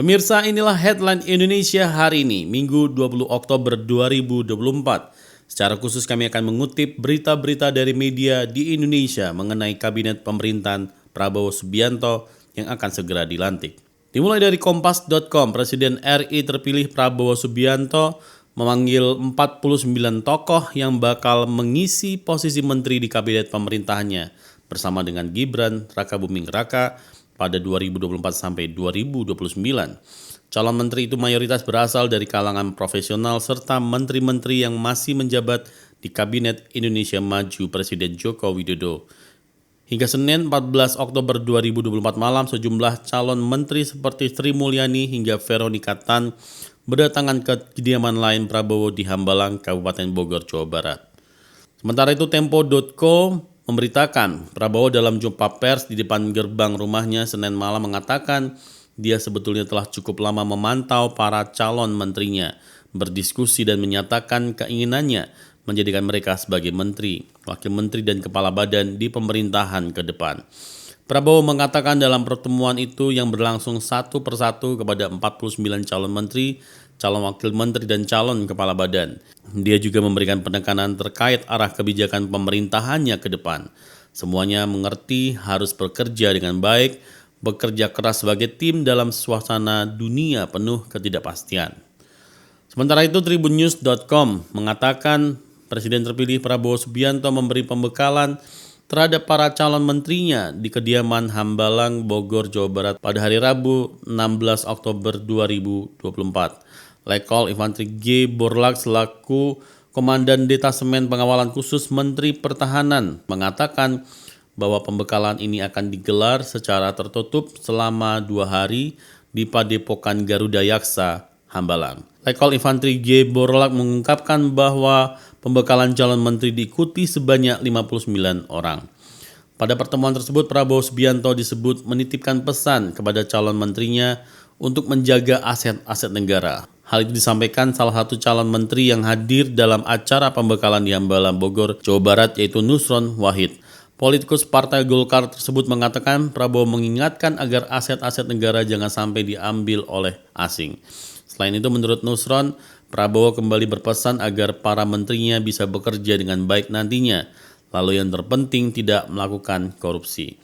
Pemirsa, inilah headline Indonesia hari ini, Minggu 20 Oktober 2024. Secara khusus kami akan mengutip berita-berita dari media di Indonesia mengenai kabinet pemerintahan Prabowo Subianto yang akan segera dilantik. Dimulai dari kompas.com, Presiden RI terpilih Prabowo Subianto memanggil 49 tokoh yang bakal mengisi posisi menteri di kabinet pemerintahannya bersama dengan Gibran Rakabuming Raka pada 2024 sampai 2029. Calon menteri itu mayoritas berasal dari kalangan profesional serta menteri-menteri yang masih menjabat di Kabinet Indonesia Maju Presiden Joko Widodo. Hingga Senin 14 Oktober 2024 malam, sejumlah calon menteri seperti Sri Mulyani hingga Veronica Tan berdatangan ke kediaman lain Prabowo di Hambalang, Kabupaten Bogor, Jawa Barat. Sementara itu Tempo.co memberitakan Prabowo dalam jumpa pers di depan gerbang rumahnya Senin malam mengatakan dia sebetulnya telah cukup lama memantau para calon menterinya, berdiskusi dan menyatakan keinginannya menjadikan mereka sebagai menteri, wakil menteri dan kepala badan di pemerintahan ke depan. Prabowo mengatakan dalam pertemuan itu yang berlangsung satu persatu kepada 49 calon menteri, calon wakil menteri dan calon kepala badan. Dia juga memberikan penekanan terkait arah kebijakan pemerintahannya ke depan. Semuanya mengerti harus bekerja dengan baik, bekerja keras sebagai tim dalam suasana dunia penuh ketidakpastian. Sementara itu tribunnews.com mengatakan Presiden terpilih Prabowo Subianto memberi pembekalan terhadap para calon menterinya di kediaman Hambalang, Bogor, Jawa Barat pada hari Rabu 16 Oktober 2024. Letkol Infantri G. Borlak selaku Komandan Detasemen Pengawalan Khusus Menteri Pertahanan mengatakan bahwa pembekalan ini akan digelar secara tertutup selama 2 hari di Padepokan Garuda Yaksa, Hambalang. Letkol Infantri G. Borlak mengungkapkan bahwa pembekalan calon menteri diikuti sebanyak 59 orang. Pada pertemuan tersebut, Prabowo Subianto disebut menitipkan pesan kepada calon menterinya untuk menjaga aset-aset negara. Hal itu disampaikan salah satu calon menteri yang hadir dalam acara pembekalan di Hambalang, Bogor, Jawa Barat, yaitu Nusron Wahid. Politikus Partai Golkar tersebut mengatakan Prabowo mengingatkan agar aset-aset negara jangan sampai diambil oleh asing. Selain itu, menurut Nusron, Prabowo kembali berpesan agar para menterinya bisa bekerja dengan baik nantinya, lalu yang terpenting tidak melakukan korupsi.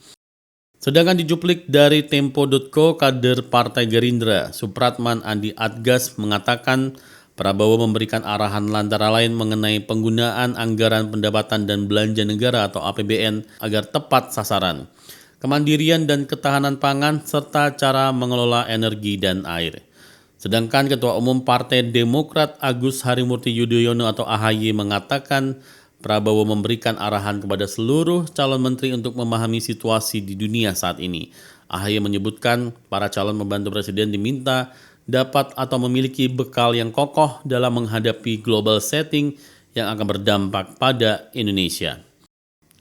Sedangkan dicuplik dari Tempo.co, kader Partai Gerindra, Supratman Andi Adgas mengatakan Prabowo memberikan arahan antara lain mengenai penggunaan anggaran pendapatan dan belanja negara atau APBN agar tepat sasaran, kemandirian dan ketahanan pangan, serta cara mengelola energi dan air. Sedangkan Ketua Umum Partai Demokrat Agus Harimurti Yudhoyono atau AHY mengatakan Prabowo memberikan arahan kepada seluruh calon menteri untuk memahami situasi di dunia saat ini. AHY menyebutkan para calon pembantu presiden diminta dapat atau memiliki bekal yang kokoh dalam menghadapi global setting yang akan berdampak pada Indonesia.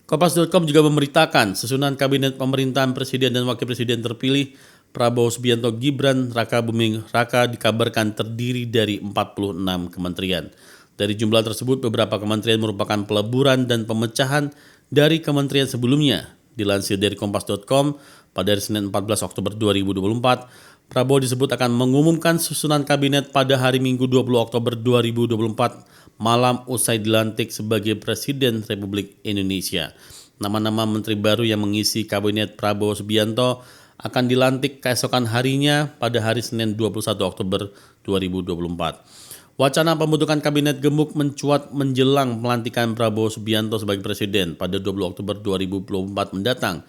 Kompas.com juga memberitakan susunan kabinet pemerintahan presiden dan wakil presiden terpilih Prabowo Subianto Gibran Rakabuming Raka dikabarkan terdiri dari 46 kementerian. Dari jumlah tersebut, beberapa kementerian merupakan peleburan dan pemecahan dari kementerian sebelumnya. Dilansir dari Kompas.com, pada hari Senin 14 Oktober 2024, Prabowo disebut akan mengumumkan susunan kabinet pada hari Minggu 20 Oktober 2024 malam usai dilantik sebagai Presiden Republik Indonesia. Nama-nama menteri baru yang mengisi kabinet Prabowo Subianto akan dilantik keesokan harinya pada hari Senin 21 Oktober 2024. Wacana pembentukan kabinet gemuk mencuat menjelang pelantikan Prabowo Subianto sebagai presiden pada 20 Oktober 2024 mendatang.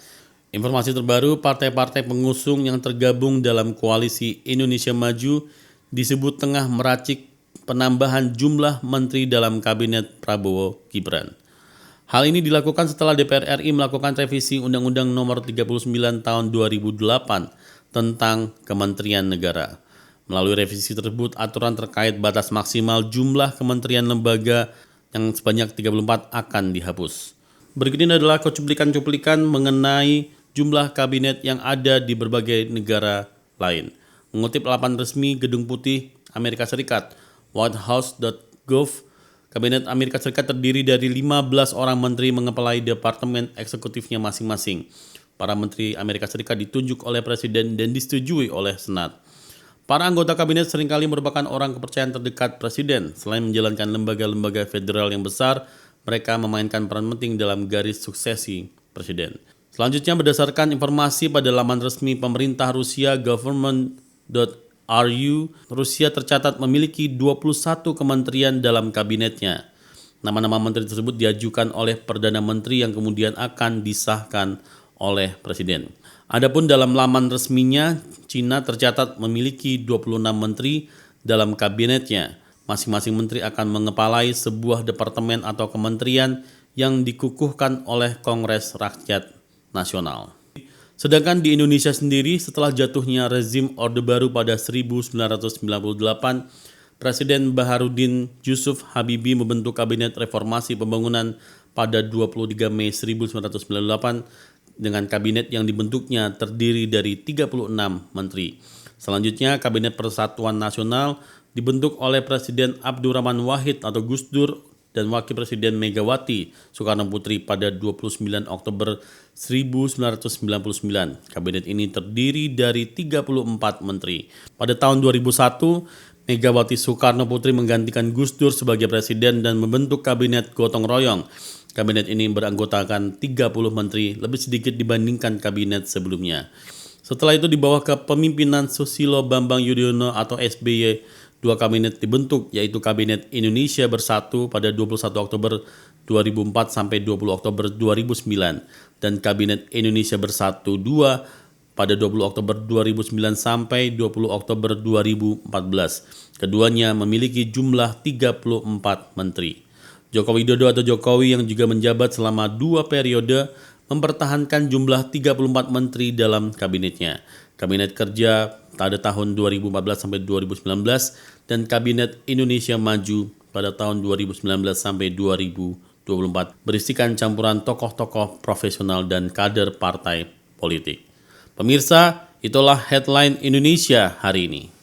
Informasi terbaru, partai-partai pengusung yang tergabung dalam koalisi Indonesia Maju disebut tengah meracik penambahan jumlah menteri dalam kabinet Prabowo Gibran. Hal ini dilakukan setelah DPR RI melakukan revisi Undang-Undang Nomor 39 Tahun 2008 tentang Kementerian Negara. Melalui revisi tersebut, aturan terkait batas maksimal jumlah kementerian lembaga yang sebanyak 34 akan dihapus. Berikut ini adalah cuplikan-cuplikan mengenai jumlah kabinet yang ada di berbagai negara lain. Mengutip laman resmi Gedung Putih Amerika Serikat, whitehouse.gov, Kabinet Amerika Serikat terdiri dari 15 orang menteri mengepalai departemen eksekutifnya masing-masing. Para menteri Amerika Serikat ditunjuk oleh Presiden dan disetujui oleh Senat. Para anggota kabinet seringkali merupakan orang kepercayaan terdekat presiden. Selain menjalankan lembaga-lembaga federal yang besar, mereka memainkan peran penting dalam garis suksesi presiden. Selanjutnya, berdasarkan informasi pada laman resmi pemerintah Rusia government.ru, Rusia tercatat memiliki 21 kementerian dalam kabinetnya. Nama-nama menteri tersebut diajukan oleh Perdana Menteri yang kemudian akan disahkan oleh Presiden. Adapun dalam laman resminya, Cina tercatat memiliki 26 menteri dalam kabinetnya. Masing-masing menteri akan mengepalai sebuah departemen atau kementerian yang dikukuhkan oleh Kongres Rakyat Nasional. Sedangkan di Indonesia sendiri, setelah jatuhnya rezim Orde Baru pada 1998, Presiden Baharudin Yusuf Habibie membentuk Kabinet Reformasi Pembangunan pada 23 Mei 1998 dengan kabinet yang dibentuknya terdiri dari 36 menteri. Selanjutnya, Kabinet Persatuan Nasional dibentuk oleh Presiden Abdurrahman Wahid atau Gus Dur dan Wakil Presiden Megawati Soekarno Putri pada 29 Oktober 1999. Kabinet ini terdiri dari 34 menteri. Pada tahun 2001, Megawati Soekarno Putri menggantikan Gus Dur sebagai presiden dan membentuk kabinet gotong royong. Kabinet ini beranggotakan 30 menteri, lebih sedikit dibandingkan kabinet sebelumnya. Setelah itu di bawah kepemimpinan Susilo Bambang Yudhoyono atau SBY, dua kabinet dibentuk, yaitu Kabinet Indonesia Bersatu pada 21 Oktober 2004 sampai 20 Oktober 2009 dan Kabinet Indonesia Bersatu II pada 20 Oktober 2009 sampai 20 Oktober 2014. Keduanya memiliki jumlah 34 menteri. Joko Widodo atau Jokowi yang juga menjabat selama 2 periode mempertahankan jumlah 34 menteri dalam kabinetnya. Kabinet Kerja pada tahun 2014 sampai 2019 dan Kabinet Indonesia Maju pada tahun 2019 sampai 2024 berisikan campuran tokoh-tokoh profesional dan kader partai politik. Pemirsa, itulah headline Indonesia hari ini.